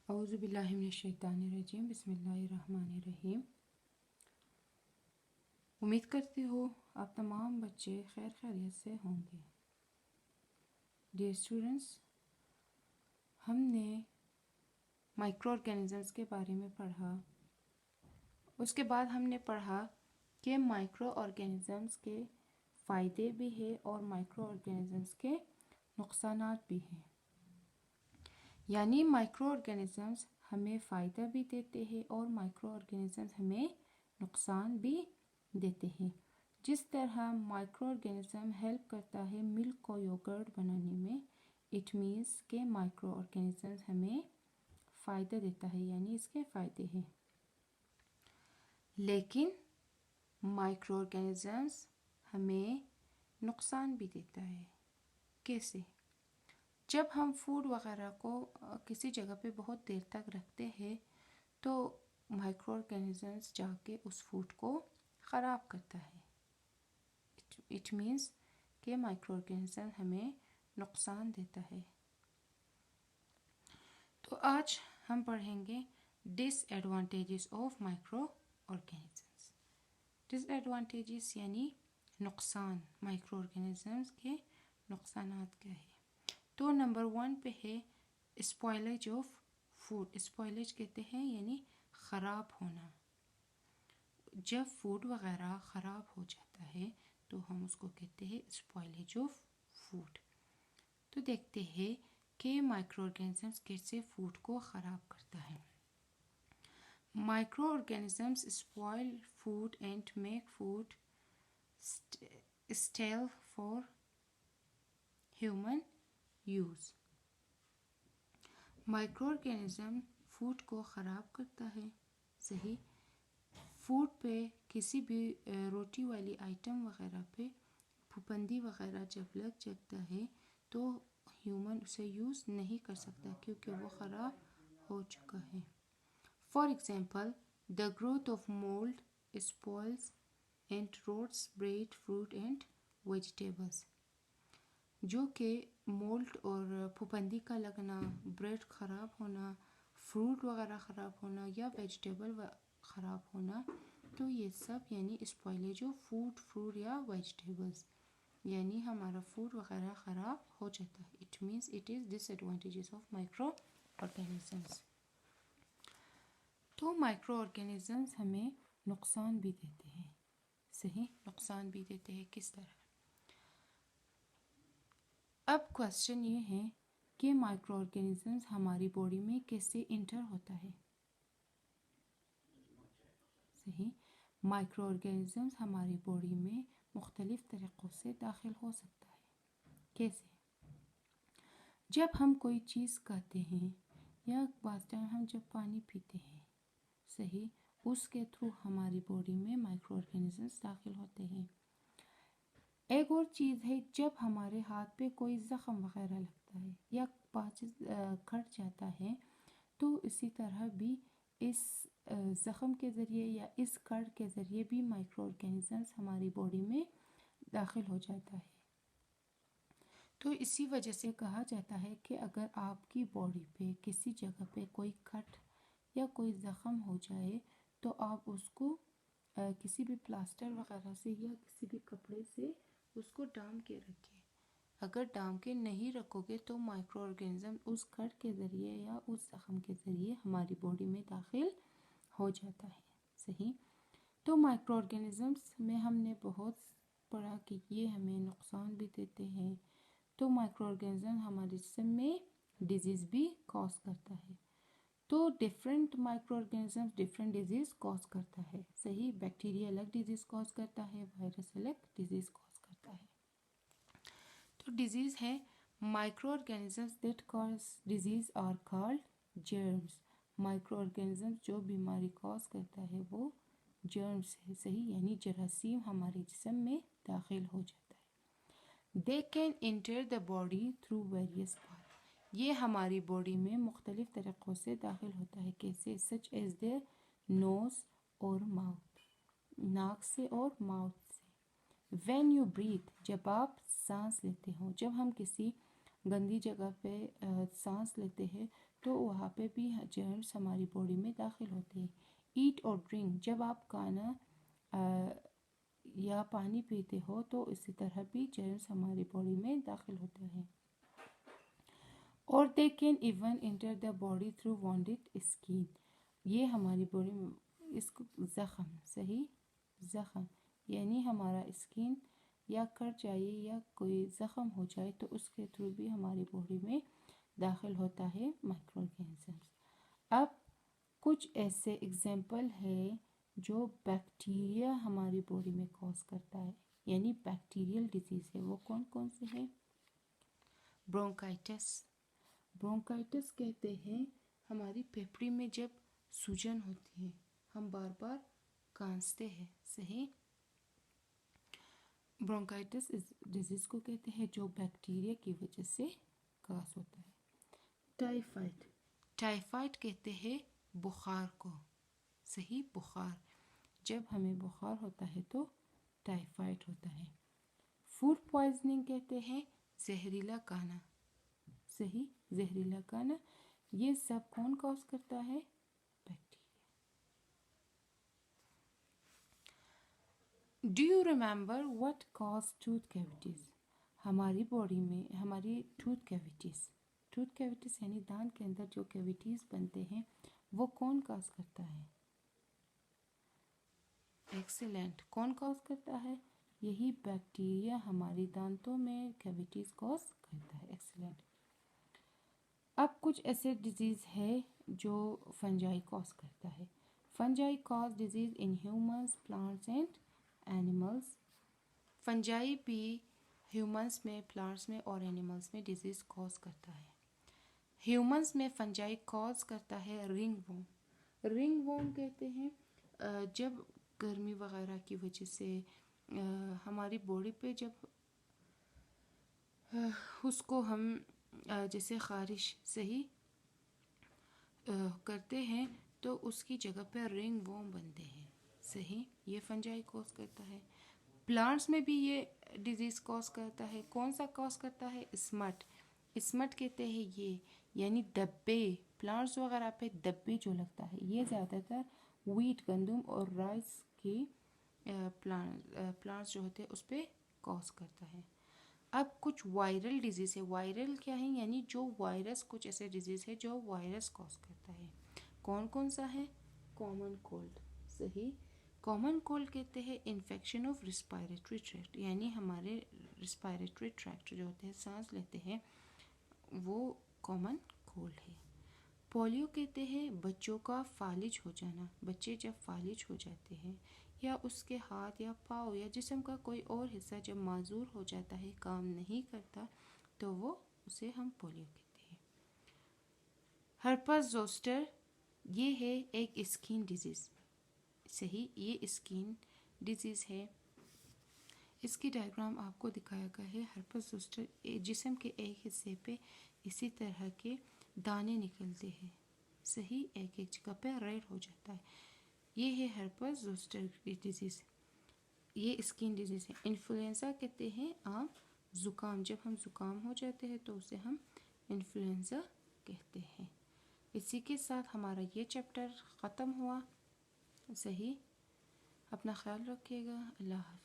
اعوذ باللہ من الشیطان الرجیم، بسم اللہ الرحمن الرحیم۔ امید کرتی ہوں آپ تمام بچے خیر خیریت سے ہوں گے۔ ڈیئر اسٹوڈنٹس، ہم نے مائکرو آرگینزمز کے بارے میں پڑھا۔ اس کے بعد ہم نے پڑھا کہ مائکرو آرگینزمز کے فائدے بھی ہیں اور مائکرو آرگینزمز کے نقصانات بھی ہیں۔ یعنی مائکرو آرگینزمز ہمیں فائدہ بھی دیتے ہیں اور مائکرو آرگینزمز ہمیں نقصان بھی دیتے ہیں۔ جس طرح مائکرو آرگینزم ہیلپ کرتا ہے ملک کو یوگرٹ بنانے میں، اٹ مینس کہ مائکرو آرگینزمز ہمیں فائدہ دیتا ہے، یعنی اس کے فائدے ہیں۔ لیکن مائکرو آرگینزمز ہمیں نقصان بھی دیتا ہے۔ کیسے؟ جب ہم فوڈ وغیرہ کو کسی جگہ پہ بہت دیر تک رکھتے ہیں تو مائکرو آرگینزمز جا کے اس فوڈ کو خراب کرتا ہے۔ اٹ مینس کہ مائکرو آرگینزم ہمیں نقصان دیتا ہے۔ تو آج ہم پڑھیں گے disadvantages of microorganisms. Disadvantages یعنی نقصان، مائکرو آرگینزمز کے نقصانات کیا ہے۔ تو نمبر 1 پہ ہے اسپوائلیج آف فوڈ۔ اسپوائلیج کہتے ہیں یعنی خراب ہونا۔ جب فوڈ وغیرہ خراب ہو جاتا ہے تو ہم اس کو کہتے ہیں اسپوائلیج آف فوڈ۔ تو دیکھتے ہیں کہ مائکرو آرگینزمز کیسے فوڈ کو خراب کرتا ہے۔ Micro organisms spoil food and make food still for human use. Micro organism food کو خراب کرتا ہے، صحیح۔ فوڈ پہ کسی بھی روٹی والی آئٹم وغیرہ پہ پھپھندی وغیرہ جب لگ جاتا ہے تو ہیومن اسے یوز نہیں کر سکتا کیونکہ وہ خراب ہو چکا ہے۔ For example the growth of mould spoils and rots bread fruit and vegetables. جو کہ مولٹ اور پھپھندی کا لگنا، بریڈ خراب ہونا، فروٹ وغیرہ خراب ہونا یا ویجیٹیبل خراب ہونا، تو یہ سب یعنی اسپوائلیج آف فوڈ، فروٹ یا ویجیٹیبلس، یعنی ہمارا فوڈ وغیرہ خراب ہو جاتا ہے۔ It means it is disadvantages of micro organisms. تو مائکرو آرگینزمس ہمیں نقصان بھی دیتے ہیں، صحیح، نقصان بھی دیتے ہیں۔ کس طرح؟ اب کوشچن یہ ہے کہ مائکرو آرگینزمز ہماری باڈی میں کیسے انٹر ہوتا ہے؟ صحیح، مائکرو آرگینزمز ہماری باڈی میں مختلف طریقوں سے داخل ہو سکتا ہے۔ کیسے؟ جب ہم کوئی چیز کھاتے ہیں یا بعض ٹائم ہم جب پانی پیتے ہیں، صحیح، اس کے تھرو ہماری باڈی میں مائکرو آرگینزمز داخل ہوتے ہیں۔ ایک اور چیز ہے جب ہمارے ہاتھ پہ کوئی زخم وغیرہ لگتا ہے یا کٹ جاتا ہے تو اسی طرح بھی اس زخم کے ذریعے یا اس کٹ کے ذریعے بھی مائکرو آرگینزمز ہماری باڈی میں داخل ہو جاتا ہے۔ تو اسی وجہ سے کہا جاتا ہے کہ اگر آپ کی باڈی پہ کسی جگہ پہ کوئی کٹ یا کوئی زخم ہو جائے تو آپ اس کو کسی بھی پلاسٹر وغیرہ سے یا کسی بھی کپڑے سے اس کو ڈھانپ کے رکھیں۔ اگر ڈھانپ کے نہیں رکھو گے تو مائکرو آرگینزم اس کٹ کے ذریعے یا اس زخم کے ذریعے ہماری باڈی میں داخل ہو جاتا ہے، صحیح۔ تو مائکرو آرگینزمس میں ہم نے بہت پڑھا کہ یہ ہمیں نقصان بھی دیتے ہیں۔ تو مائکرو آرگینزم ہمارے جسم میں ڈیزیز بھی کاز کرتا ہے۔ تو different micro organism different disease cause کرتا ہے، صحیح۔ بیکٹیریا الگ ڈیزیز کاز کرتا ہے، وائرس الگ ڈیزیز کاز کرتا ہے۔ تو ڈیزیز ہے micro organisms that cause disease are called germs. Micro organism جو بیماری کاز کرتا ہے وہ جرمز ہے، صحیح، یعنی جراثیم ہمارے جسم میں داخل ہو جاتا ہے۔ They can enter the body through various paths۔ یہ ہماری باڈی میں مختلف طریقوں سے داخل ہوتا ہے۔ کیسے؟ such as the nose اور mouth، ناک سے اور ماؤتھ سے۔ when you breathe، جب آپ سانس لیتے ہو، جب ہم کسی گندی جگہ پہ سانس لیتے ہیں تو وہاں پہ بھی جرمس ہماری باڈی میں داخل ہوتے ہیں. ایٹ اور ڈرنک، جب آپ کھانا یا پانی پیتے ہو تو اسی طرح بھی جرمس ہماری باڈی میں داخل ہوتے ہیں. اور they can even enter the body through wounded skin. یہ ہماری باڈی میں اس کو زخم، صحیح، زخم یعنی ہمارا اسکن یا کٹ جائے یا کوئی زخم ہو جائے تو اس کے تھرو بھی ہماری باڈی میں داخل ہوتا ہے مائکرو آرگینزمس. اب کچھ ایسے ایگزامپل ہے جو بیکٹیریا ہماری باڈی میں کوز کرتا ہے، یعنی بیکٹیریل ڈیزیز ہے. وہ کون کون سے ہیں؟ برونکائٹس. برونکائٹس کہتے ہیں ہماری پھیپھڑی میں جب سوجن ہوتی ہے، ہم بار بار کھانستے ہیں، صحیح. برونکائٹس اس ڈیزیز کو کہتے ہیں جو بیکٹیریا کی وجہ سے کاز ہوتا ہے. ٹائیفائڈ. ٹائیفائڈ کہتے ہیں بخار کو، صحیح، بخار. جب ہمیں بخار ہوتا ہے تو ٹائیفائڈ ہوتا ہے. فوڈ پوائزننگ کہتے ہیں زہریلا کھانا، صحیح، زہریلا کھانا. یہ سب کون کاز کرتا ہے؟ Bacteria. Do you remember what cause tooth cavities? ہماری باڈی میں ہماری ٹوتھ کیویٹیز یعنی دانت کے اندر جو کیویٹیز بنتے ہیں وہ کون کاز کرتا ہے؟ ایکسیلنٹ. کون کاز کرتا ہے؟ یہی بیکٹیریا ہماری دانتوں میں کیویٹیز کاز کرتا ہے. ایکسیلنٹ. اب کچھ ایسے ڈیزیز ہے جو فنجائی کاز کرتا ہے. Fungi cause disease in humans, plants and animals. Fungi بھی ہیومنس میں، پلانٹس میں اور اینیملس میں ڈیزیز کاز کرتا ہے. ہیومنس میں فنجائی کاز کرتا ہے رنگ وورم. رنگ وورم کہتے ہیں جب گرمی وغیرہ کی وجہ سے ہماری باڈی پہ جب اس کو ہم جیسے خارش، صحیح، کرتے ہیں تو اس کی جگہ پہ رنگ وورم بنتے ہیں، صحیح. یہ فنجائی کاز کرتا ہے. پلانٹس میں بھی یہ ڈیزیز کاز کرتا ہے. کون سا کاز کرتا ہے؟ اسمٹ. اسمٹ کہتے ہیں یہ یعنی دبے، پلانٹس وغیرہ پہ دبے جو لگتا ہے، یہ زیادہ تر ویٹ، گندم اور رائس کی پلانٹس جو ہوتے ہیں اس پہ کاز کرتا ہے. اب کچھ وائرل ڈیزیز ہے. وائرل کیا ہے؟ یعنی جو وائرس، کچھ ایسے ڈیزیز ہے جو وائرس کاز کرتا ہے. کون کون سا ہے؟ کامن کولڈ، صحیح. کامن کولڈ کہتے ہیں انفیکشن آف ریسپائریٹری ٹریکٹ، یعنی ہمارے ریسپائریٹری ٹریکٹ جو ہوتے ہیں، سانس لیتے ہیں، وہ کامن کولڈ ہے. پولیو کہتے ہیں بچوں کا فالج ہو جانا. بچے جب فالج ہو جاتے ہیں یا اس کے ہاتھ یا پاؤں یا جسم کا کوئی اور حصہ جب معذور ہو جاتا ہے، کام نہیں کرتا، تو وہ اسے ہم پولیو کہتے ہیں. ہرپس زوسٹر یہ ہے ایک اسکن ڈیزیز، صحیح، یہ اسکن ڈیزیز ہے. اس کی ڈائیگرام آپ کو دکھایا گیا ہے. ہرپس زوسٹر جسم کے ایک حصے پہ اسی طرح کے دانے نکلتے ہیں، صحیح، ایک جگہ پہ ریڈ ہو جاتا ہے. یہ ہے ہرپس زوسٹر ڈیزیز. یہ اسکن ڈیزیز ہے. انفلوئنزا کہتے ہیں عام زکام. جب ہم زکام ہو جاتے ہیں تو اسے ہم انفلوئنزا کہتے ہیں. اسی کے ساتھ ہمارا یہ چیپٹر ختم ہوا، صحیح. اپنا خیال رکھیے گا. اللہ حافظ.